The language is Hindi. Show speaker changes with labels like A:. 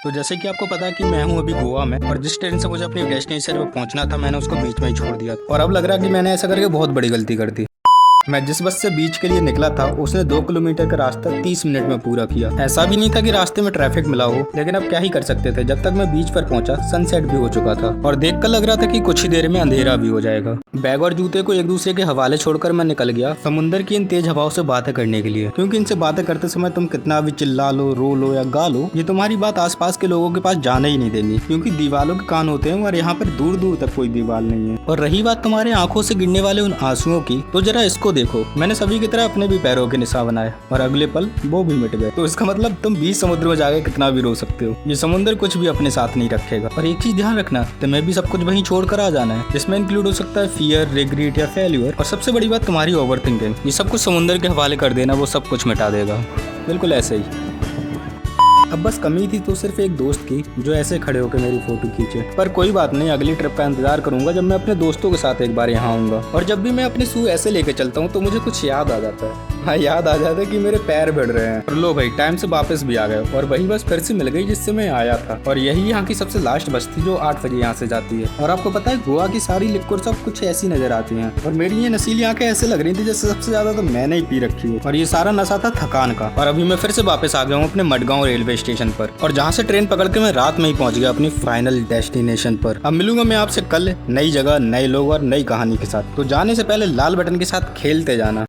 A: तो जैसे कि आपको पता है कि मैं हूँ अभी गोवा में, और जिस ट्रेन से मुझे अपनी डेस्टिनेशन पे पहुंचना था मैंने उसको बीच में ही छोड़ दिया, और अब लग रहा है कि मैंने ऐसा करके बहुत बड़ी गलती कर दी। मैं जिस बस से बीच के लिए निकला था उसने 2 किलोमीटर का रास्ता 30 मिनट में पूरा किया। ऐसा भी नहीं था कि रास्ते में ट्रैफिक मिला हो, लेकिन अब क्या ही कर सकते थे। जब तक मैं बीच पर पहुंचा सनसेट भी हो चुका था और देखकर लग रहा था कि कुछ ही देर में अंधेरा भी हो जाएगा। बैग और जूते को एक दूसरे के हवाले छोड़कर मैं निकल गया समुंदर की इन तेज हवाओं से बातें करने के लिए, क्योंकि इनसे बातें करते समय तुम कितना भी चिल्ला लो, रो लो या गा लो, ये तुम्हारी बात आसपास के लोगों के पास जाने ही नहीं देंगी, क्योंकि दीवालों के कान होते हैं और यहाँ पर दूर दूर तक कोई दीवार नहीं है। और रही बात तुम्हारे आंखों से गिरने वाले उन आंसुओं की, तो जरा इसको देखो, मैंने सभी की तरह अपने भी पैरों के निशान बनाए और अगले पल वो भी मिट गए। तो इसका मतलब तुम 20 समुद्र में जाके कितना भी रो सकते हो, ये समुद्र कुछ भी अपने साथ नहीं रखेगा। और एक चीज ध्यान रखना, तुम्हें भी सब कुछ वहीं छोड़ कर आ जाना है, जिसमें इंक्लूड हो सकता है फियर, रिग्रेट या फेल्यूर, और सबसे बड़ी बात तुम्हारी ओवर थिंकिंग। ये सब कुछ समुद्र के हवाले कर देना, वो सब कुछ मिटा देगा, बिल्कुल ऐसे ही। अब बस कमी थी तो सिर्फ एक दोस्त की जो ऐसे खड़े होकर मेरी फोटो खींचे। पर कोई बात नहीं, अगली ट्रिप का इंतजार करूंगा जब मैं अपने दोस्तों के साथ एक बार यहाँ आऊंगा। और जब भी मैं अपने शू ऐसे लेके चलता हूँ तो मुझे कुछ याद आ जाता है। हाँ, याद आ जाता है कि मेरे पैर बढ़ रहे हैं। और लो भाई, टाइम से वापस भी आ गए और वही बस फिर से मिल गई जिससे मैं आया था। और यही यहाँ की सबसे लास्ट बस थी जो 8 बजे यहाँ से जाती है। और आपको पता है गोवा की सारी लिक्विड सब कुछ ऐसी नजर आती हैं, और मेरी ये नशीली आंखें ऐसे लग रही थी जैसे सबसे ज्यादा तो मैंने ही पी रखी हो। और ये सारा नशा था थकान का। और अभी मैं फिर से वापस आ गया हूँ अपने मडगांव रेलवे स्टेशन पर, और जहाँ से ट्रेन पकड़ के मैं रात में ही पहुंच गया अपनी फाइनल डेस्टिनेशन पर। अब मिलूंगा मैं आपसे कल नई जगह, नए लोग और नई कहानी के साथ। तो जाने से पहले लाल बटन के साथ खेलते जाना।